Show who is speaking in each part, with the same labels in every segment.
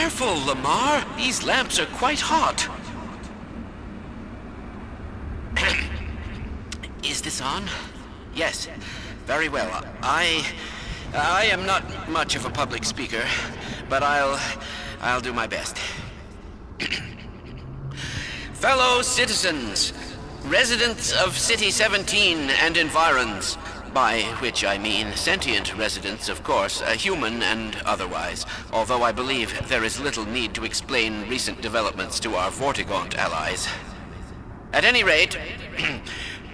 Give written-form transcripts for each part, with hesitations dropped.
Speaker 1: careful, Lamar. These lamps are quite hot. Is this on? Yes. Very well. I am not much of a public speaker, but I'll do my best. Fellow citizens, residents of City 17 and environs, by which I mean sentient residents, of course, human and otherwise, although I believe there is little need to explain recent developments to our Vortigaunt allies. At any rate,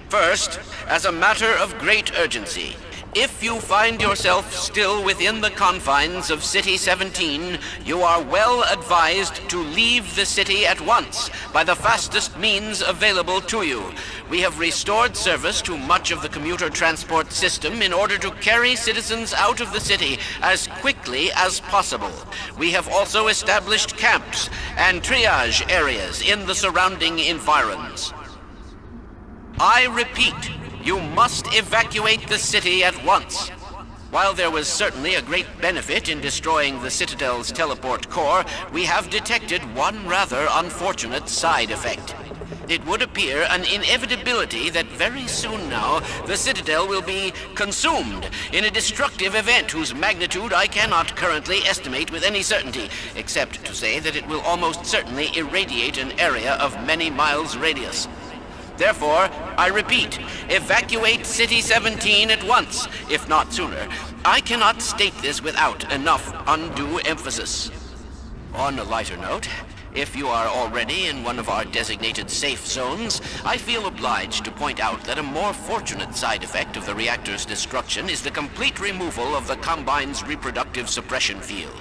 Speaker 1: first, as a matter of great urgency, if you find yourself still within the confines of City 17, you are well advised to leave the city at once by the fastest means available to you. We have restored service to much of the commuter transport system in order to carry citizens out of the city as quickly as possible. We have also established camps and triage areas in the surrounding environs. I repeat, you must evacuate the city at once. While there was certainly a great benefit in destroying the Citadel's teleport core, we have detected one rather unfortunate side effect. It would appear an inevitability that very soon now, the Citadel will be consumed in a destructive event whose magnitude I cannot currently estimate with any certainty, except to say that it will almost certainly irradiate an area of many miles radius. Therefore, I repeat, evacuate City 17 at once, if not sooner. I cannot state this without enough undue emphasis. On a lighter note, if you are already in one of our designated safe zones, I feel obliged to point out that a more fortunate side effect of the reactor's destruction is the complete removal of the Combine's reproductive suppression field.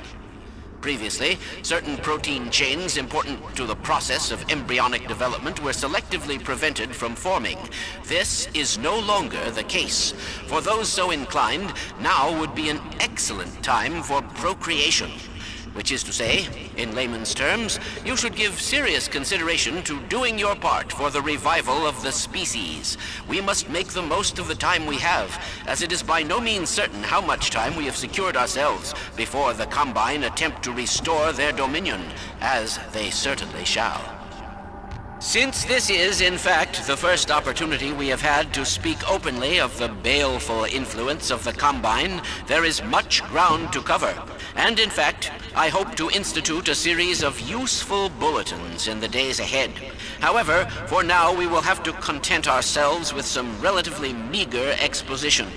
Speaker 1: Previously, certain protein chains important to the process of embryonic development were selectively prevented from forming. This is no longer the case. For those so inclined, now would be an excellent time for procreation. Which is to say, in layman's terms, you should give serious consideration to doing your part for the revival of the species. We must make the most of the time we have, as it is by no means certain how much time we have secured ourselves before the Combine attempt to restore their dominion, as they certainly shall. Since this is, in fact, the first opportunity we have had to speak openly of the baleful influence of the Combine, there is much ground to cover. And in fact, I hope to institute a series of useful bulletins in the days ahead. However, for now we will have to content ourselves with some relatively meager exposition.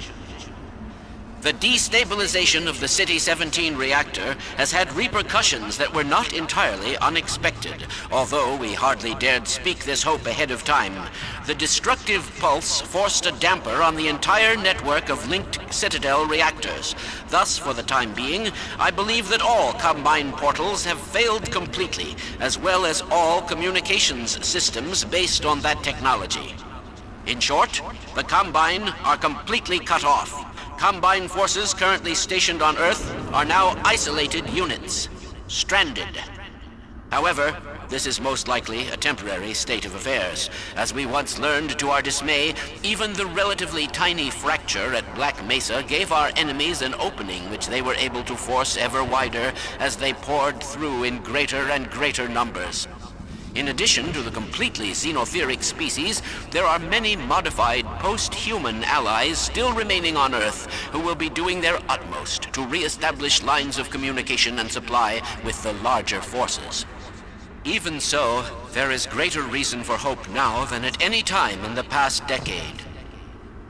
Speaker 1: The destabilization of the City 17 reactor has had repercussions that were not entirely unexpected, although we hardly dared speak this hope ahead of time. The destructive pulse forced a damper on the entire network of linked Citadel reactors. Thus, for the time being, I believe that all Combine portals have failed completely, as well as all communications systems based on that technology. In short, the Combine are completely cut off. Combine forces currently stationed on Earth are now isolated units, stranded. However, this is most likely a temporary state of affairs. As we once learned to our dismay, even the relatively tiny fracture at Black Mesa gave our enemies an opening which they were able to force ever wider as they poured through in greater and greater numbers. In addition to the completely xenotheric species, there are many modified post-human allies still remaining on Earth who will be doing their utmost to re-establish lines of communication and supply with the larger forces. Even so, there is greater reason for hope now than at any time in the past decade.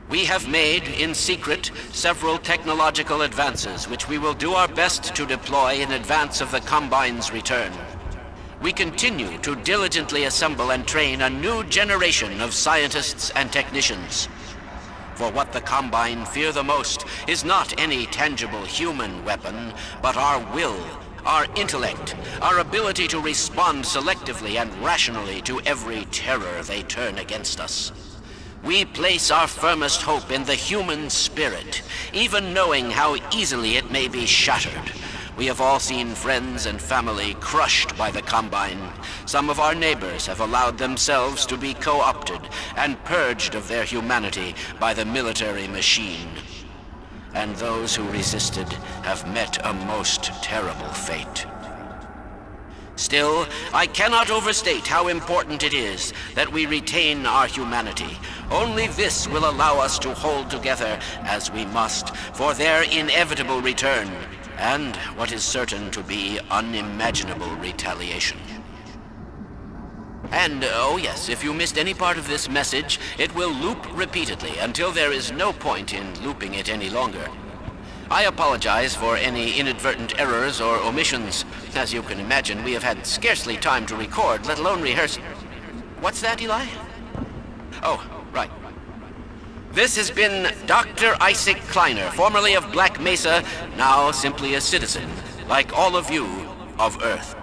Speaker 1: We have made, in secret, several technological advances which we will do our best to deploy in advance of the Combine's return. We continue to diligently assemble and train a new generation of scientists and technicians. For what the Combine fear the most is not any tangible human weapon, but our will, our intellect, our ability to respond selectively and rationally to every terror they turn against us. We place our firmest hope in the human spirit, even knowing how easily it may be shattered. We have all seen friends and family crushed by the Combine. Some of our neighbors have allowed themselves to be co-opted and purged of their humanity by the military machine. And those who resisted have met a most terrible fate. Still, I cannot overstate how important it is that we retain our humanity. Only this will allow us to hold together as we must for their inevitable return, and what is certain to be unimaginable retaliation. And, oh yes, if you missed any part of this message, it will loop repeatedly until there is no point in looping it any longer. I apologize for any inadvertent errors or omissions. As you can imagine, we have had scarcely time to record, let alone rehearse. What's that, Eli? Oh, right. This has been Dr. Isaac Kleiner, formerly of Black Mesa, now simply a citizen, like all of you, of Earth.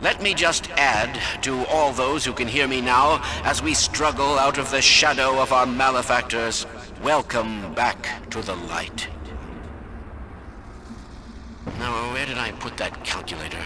Speaker 1: Let me just add to all those who can hear me now, as we struggle out of the shadow of our malefactors, welcome back to the light. Now, where did I put that calculator?